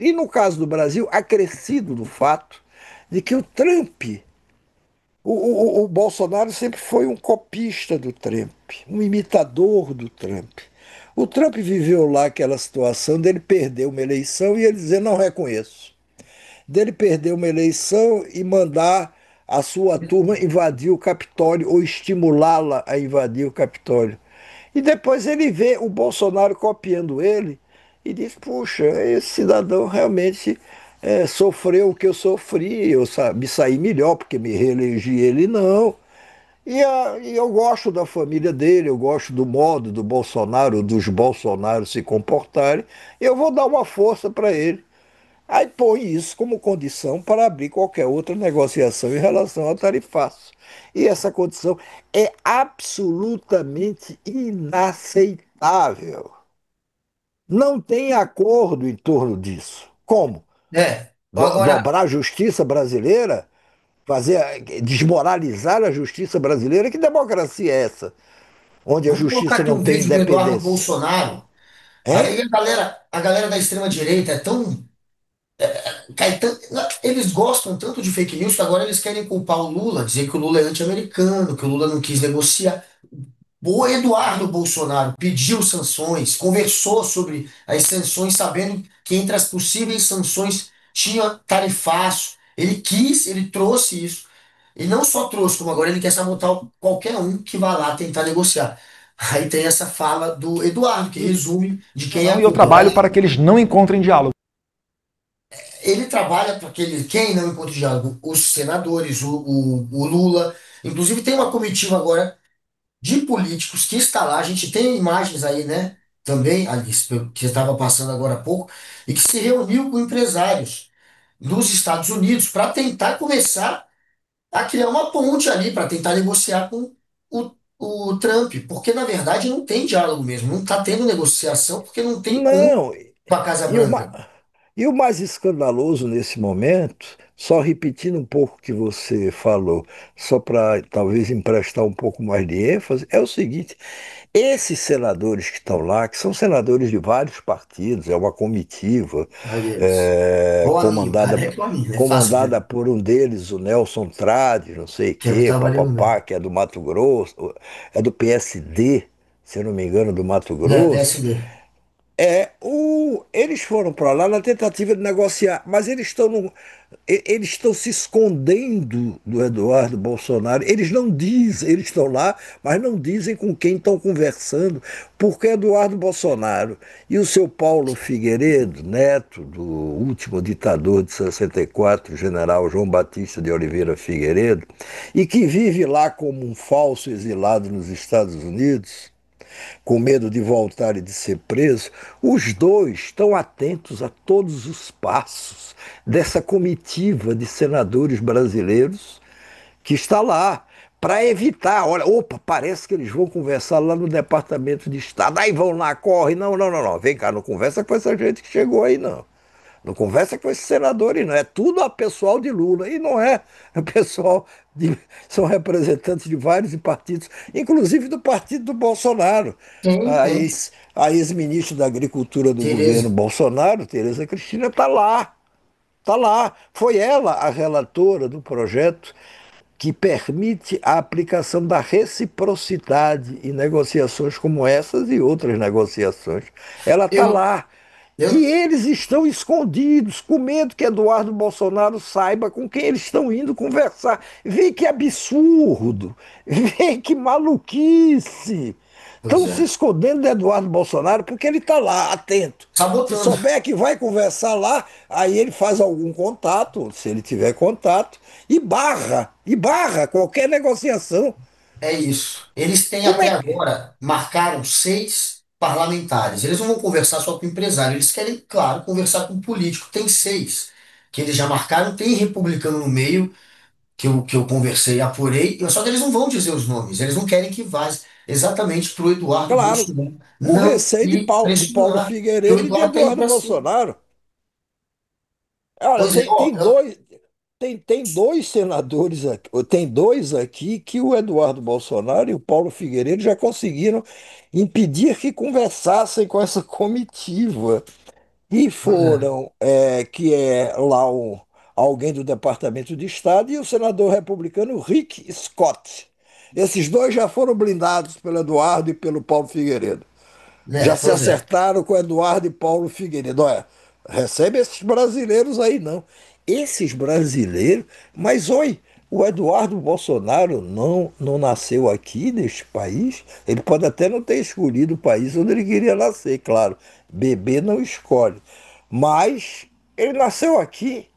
E no caso do Brasil, acrescido do fato de que o Trump, o Bolsonaro sempre foi um copista do Trump, um imitador do Trump. O Trump viveu lá aquela situação dele perder uma eleição e ele dizer não reconheço. Dele perder uma eleição e mandar a sua turma invadir o Capitólio ou estimulá-la a invadir o Capitólio. E depois ele vê o Bolsonaro copiando ele e diz: puxa, esse cidadão realmente sofreu o que eu sofri, me saí melhor porque me reelegi ele não. E eu gosto da família dele, eu gosto do modo do Bolsonaro, dos Bolsonaros se comportarem, eu vou dar uma força para ele. Aí põe isso como condição para abrir qualquer outra negociação em relação ao tarifaço. E essa condição é absolutamente inaceitável. Não tem acordo em torno disso. Como? É. Agora, Dobrar a justiça brasileira? Fazer, desmoralizar a justiça brasileira? Que democracia é essa? Onde a vamos colocar justiça aqui não um tem vídeo do Eduardo independência? Bolsonaro. Hein? Aí a galera da extrema-direita é tão. Eles gostam tanto de fake news que agora eles querem culpar o Lula, dizer que o Lula é anti-americano, que o Lula não quis negociar. O Eduardo Bolsonaro pediu sanções, conversou sobre as sanções, sabendo que entre as possíveis sanções tinha tarifaço. Ele quis, ele trouxe isso. E não só trouxe, como agora ele quer sabotar qualquer um que vá lá tentar negociar. Aí tem essa fala do Eduardo, que resume de quem é Não, a e eu culpa. trabalho para que eles não encontrem diálogo. Ele trabalha para aquele, quem não encontra diálogo, os senadores, o Lula. Inclusive tem uma comitiva agora de políticos que está lá. A gente tem imagens aí, né? Também, Alice, que estava passando agora há pouco, e que se reuniu com empresários dos Estados Unidos para tentar começar a criar uma ponte ali, para tentar negociar com o Trump. Porque, na verdade, não tem diálogo mesmo, não está tendo negociação, porque não tem como Não. com a Casa E o, Branca. ma- e o mais escandaloso nesse momento, só repetindo um pouco o que você falou, só para talvez emprestar um pouco mais de ênfase, é o seguinte: esses senadores que estão lá, que são senadores de vários partidos, é uma comitiva Aí eles. Igual a mim, o cara comandada, é igual a mim, é fácil comandada de. por um deles, o Nelson Trades, não sei o Que eu quê, trabalhei no papapá, MEC. que é do Mato Grosso, é do PSD, se eu não me engano, do Mato É, Grosso. PSD. Eles foram para lá na tentativa de negociar, mas eles estão se escondendo do Eduardo Bolsonaro. Eles não dizem, eles estão lá, mas não dizem com quem estão conversando, porque Eduardo Bolsonaro e o seu Paulo Figueiredo, neto do último ditador de 64, general João Batista de Oliveira Figueiredo, e que vive lá como um falso exilado nos Estados Unidos, com medo de voltar e de ser preso, os dois estão atentos a todos os passos dessa comitiva de senadores brasileiros que está lá para evitar. Olha, opa, parece que eles vão conversar lá no Departamento de Estado. Aí vão lá, corre. Não, não, não, não. Vem cá, não conversa com essa gente que chegou aí, não. Não conversa com esses senadores, não. É tudo a pessoal de Lula. E não é. É pessoal de, são representantes de vários partidos, inclusive do partido do Bolsonaro. Tem, A tem. ex, a ex-ministra da Agricultura do governo Tereza. Bolsonaro, Tereza Cristina, está lá. Está lá. Foi ela a relatora do projeto que permite a aplicação da reciprocidade em negociações como essas e outras negociações. Ela está Eu, lá. E eu, eles estão escondidos, com medo que Eduardo Bolsonaro saiba com quem eles estão indo conversar. Vê que absurdo, vê que maluquice. pois Estão se é. escondendo de Eduardo Bolsonaro porque ele está lá, atento. Se Sabotando. souber que vai conversar lá, aí ele faz algum contato, se ele tiver contato, e barra qualquer negociação. É isso. Eles têm Como até é que. agora, marcaram 6 parlamentares. Eles não vão conversar só com o empresário, eles querem, claro, conversar com o político. Tem 6 que eles já marcaram, tem republicano no meio, que eu conversei, apurei, só que eles não vão dizer os nomes, eles não querem que vaze exatamente para o Eduardo Claro, Bolsonaro por não receio ir de Paulo pressionar, que o Figueiredo e de Eduardo tem Eduardo pressão. Bolsonaro. Olha, Pois é, ó, tem dois senadores aqui, tem dois aqui que o Eduardo Bolsonaro e o Paulo Figueiredo já conseguiram impedir que conversassem com essa comitiva. e Pois é. foram, que é lá alguém do Departamento de Estado, e o senador republicano Rick Scott. Esses dois já foram blindados pelo Eduardo e pelo Paulo Figueiredo. Já se Pois é. acertaram com Eduardo e Paulo Figueiredo. Olha, recebe esses brasileiros aí, não. Esses brasileiros. Mas, oi, o Eduardo Bolsonaro não nasceu aqui neste país. Ele pode até não ter escolhido o país onde ele queria nascer, claro. Bebê não escolhe. Mas ele nasceu aqui.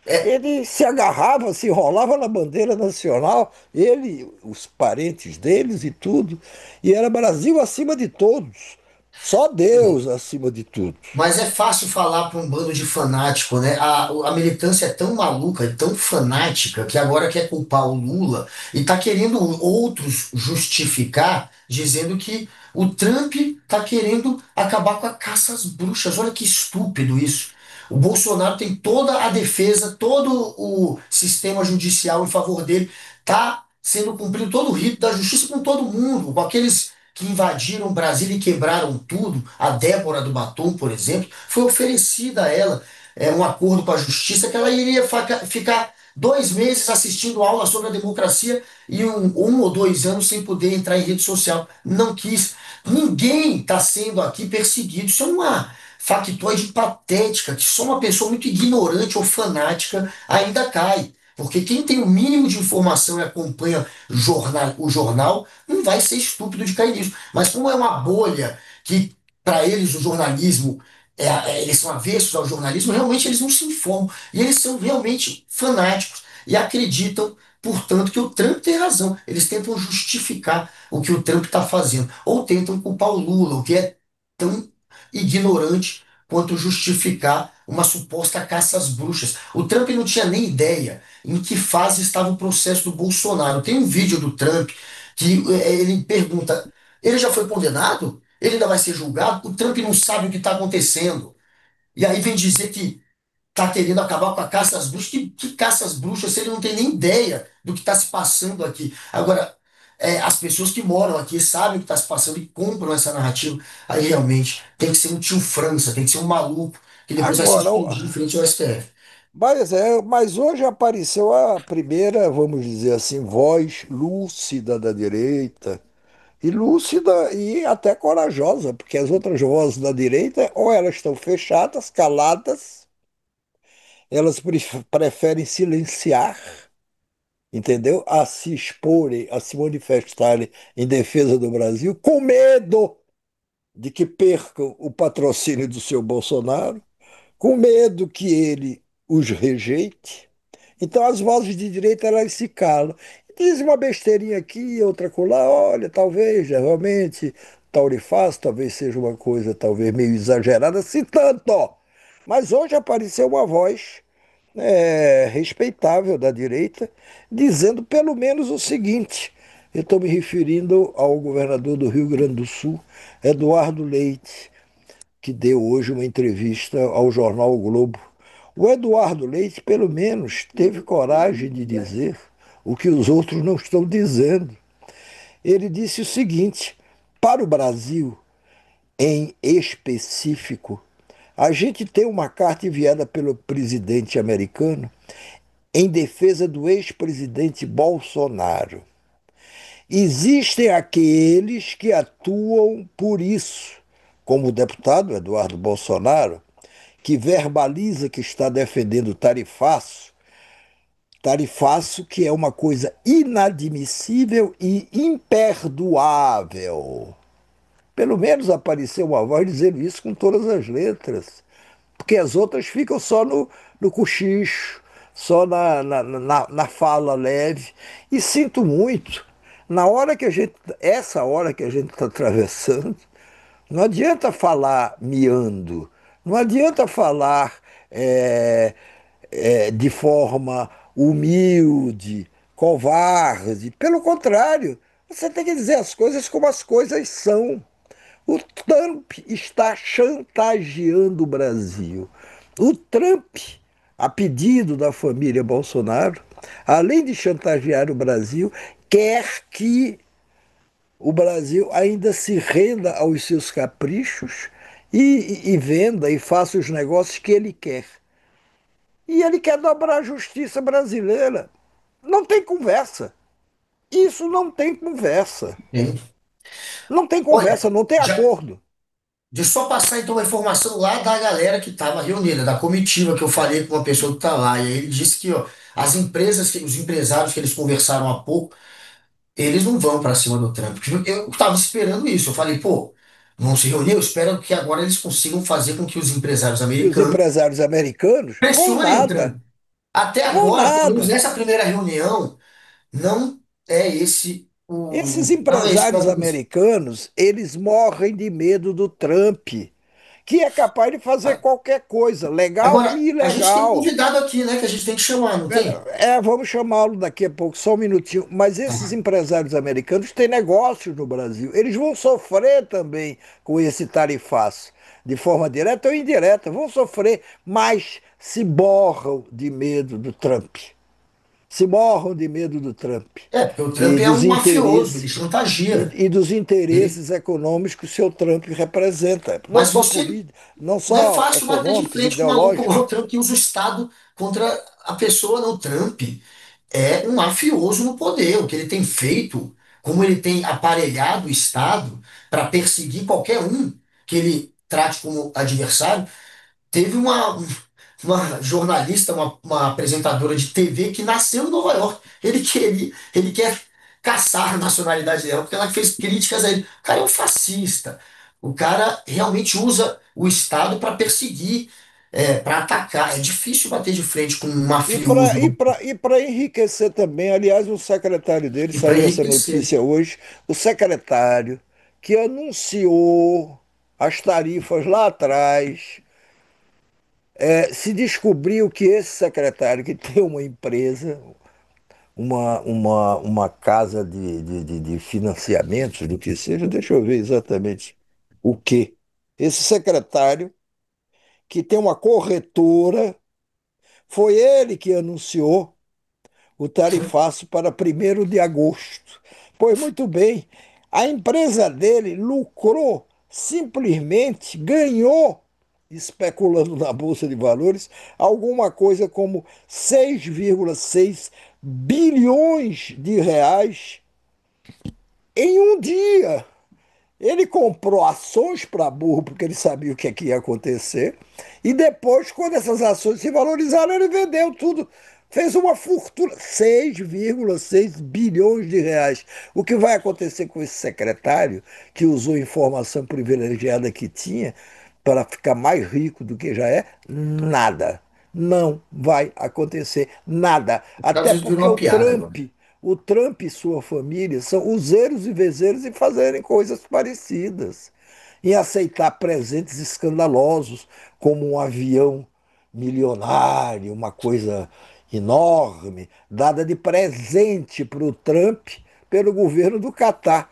É, Ele se agarrava, se enrolava na bandeira nacional, ele, os parentes deles e tudo. E era Brasil acima de todos. Só Deus acima de tudo. mas é fácil falar para um bando de fanático, né? A militância é tão maluca, é tão fanática, que agora quer culpar o Lula e está querendo outros justificar, dizendo que o Trump está querendo acabar com a caça às bruxas. Olha que estúpido isso. O Bolsonaro tem toda a defesa, todo o sistema judicial em favor dele, está sendo cumprido todo o rito da justiça com todo mundo, com aqueles que invadiram Brasília e quebraram tudo, a Débora do Batom, por exemplo, foi oferecida a ela um acordo com a justiça que ela iria ficar 2 meses assistindo aula sobre a democracia e um ou 2 anos sem poder entrar em rede social. Não quis. Ninguém está sendo aqui perseguido. Isso é uma factoide patética, que só uma pessoa muito ignorante ou fanática ainda cai. Porque quem tem o mínimo de informação e acompanha o jornal não vai ser estúpido de cair nisso. Mas como é uma bolha que, para eles, o jornalismo, eles são avessos ao jornalismo, realmente eles não se informam. E eles são realmente fanáticos e acreditam, portanto, que o Trump tem razão. Eles tentam justificar o que o Trump está fazendo. Ou tentam culpar o Lula, o que é tão ignorante quanto justificar uma suposta caça às bruxas. O Trump não tinha nem ideia em que fase estava o processo do Bolsonaro. Tem um vídeo do Trump que ele pergunta: ele já foi condenado? Ele ainda vai ser julgado? O Trump não sabe o que está acontecendo. E aí vem dizer que está querendo acabar com a caça às bruxas. Que caça às bruxas se ele não tem nem ideia do que está se passando aqui? Agora, as pessoas que moram aqui sabem o que está se passando e compram essa narrativa. Aí realmente tem que ser um tio França, tem que ser um maluco que depois vai se Agora, explodir em frente ao STF. mas hoje apareceu a primeira, vamos dizer assim, voz lúcida da direita. E lúcida e até corajosa, porque as outras vozes da direita, ou elas estão fechadas, caladas, elas preferem silenciar, entendeu? A se exporem, a se manifestarem em defesa do Brasil, com medo de que percam o patrocínio do seu Bolsonaro, com medo que ele os rejeite. Então as vozes de direita elas se calam. Diz uma besteirinha aqui, outra colar, olha, talvez, realmente, Taurifácio talvez seja uma coisa talvez meio exagerada, se tanto. Mas hoje apareceu uma voz respeitável da direita, dizendo pelo menos o seguinte: eu estou me referindo ao governador do Rio Grande do Sul, Eduardo Leite, que deu hoje uma entrevista ao jornal O Globo. O Eduardo Leite, pelo menos, teve coragem de dizer o que os outros não estão dizendo. Ele disse o seguinte: para o Brasil, em específico, a gente tem uma carta enviada pelo presidente americano em defesa do ex-presidente Bolsonaro. Existem aqueles que atuam por isso, como o deputado Eduardo Bolsonaro, que verbaliza que está defendendo o tarifaço, tarifaço que é uma coisa inadmissível e imperdoável. Pelo menos apareceu uma voz dizendo isso com todas as letras, porque as outras ficam só no cochicho, só na fala leve. E sinto muito, essa hora que a gente está atravessando, não adianta falar miando, não adianta falar é, de forma humilde, covarde. Pelo contrário, você tem que dizer as coisas como as coisas são. O Trump está chantageando o Brasil. O Trump, a pedido da família Bolsonaro, além de chantagear o Brasil, quer que o Brasil ainda se renda aos seus caprichos e venda e faça os negócios que ele quer. E ele quer dobrar a justiça brasileira. Não tem conversa. Isso não tem conversa. Hein? Não tem Olha, conversa, não tem já, acordo. deixa eu só passar então a informação lá da galera que estava reunida, da comitiva que eu falei com uma pessoa que está lá. E aí ele disse que ó, as empresas, os empresários que eles conversaram há pouco, eles não vão para cima do Trump. Eu estava esperando isso. Eu falei, pô, não se reuniu? Eu espero que agora eles consigam fazer com que os empresários E os americanos empresários americanos vão pressionem o nada, Trump. Até vão agora, pelo menos nada. nessa primeira reunião, não é esse Esses não é esse o empresários ponto principal. americanos, eles morrem de medo do Trump, que é capaz de fazer qualquer coisa, legal Agora, e a gente tem um ilegal. convidado aqui, né, que a gente tem que chamar, não tem? Vamos chamá-lo daqui a pouco, só um minutinho. Mas esses Tá. empresários americanos têm negócios no Brasil. Eles vão sofrer também com esse tarifaço, de forma direta ou indireta. Vão sofrer, mas se borram de medo do Trump. Se borram de medo do Trump É, porque o Trump e é dos um mafioso, ele interesses chantageia. e dos Ele, interesses econômicos que o seu Trump representa, não mas só você políticos, não não é só fácil bater de econômicos, frente com um maluco como ideológicos. o Trump que usa o Estado contra a pessoa, não. O Trump é um mafioso no poder. O que ele tem feito, como ele tem aparelhado o Estado para perseguir qualquer um que ele trate como adversário. Teve uma jornalista, uma apresentadora de TV que nasceu em Nova York. Ele quer caçar a nacionalidade dela, porque ela fez críticas a ele. O cara é um fascista. O cara realmente usa o Estado para perseguir, para atacar. É difícil bater de frente com um E mafioso para e para e para enriquecer também, aliás, o secretário dele, e para saiu essa enriquecer. notícia hoje, o secretário que anunciou as tarifas lá atrás, se descobriu que esse secretário, que tem uma empresa, uma casa de financiamentos, do que seja, deixa eu ver exatamente o que. Esse secretário, que tem uma corretora, foi ele que anunciou o tarifaço para 1º de agosto. Pois muito bem, a empresa dele lucrou, simplesmente ganhou, especulando na Bolsa de Valores, alguma coisa como 6,6 bilhões de reais em um dia. Ele comprou ações para burro, porque ele sabia o que, é que ia acontecer. E depois, quando essas ações se valorizaram, ele vendeu tudo. Fez uma fortuna, 6,6 bilhões de reais. O que vai acontecer com esse secretário, que usou informação privilegiada que tinha para ficar mais rico do que já é? Nada. Não vai acontecer nada. Os Estados Até Unidos virou porque uma piada agora. o Trump e sua família são useiros e vezeiros em fazerem coisas parecidas, em aceitar presentes escandalosos, como um avião milionário, uma coisa enorme, dada de presente para o Trump pelo governo do Catar.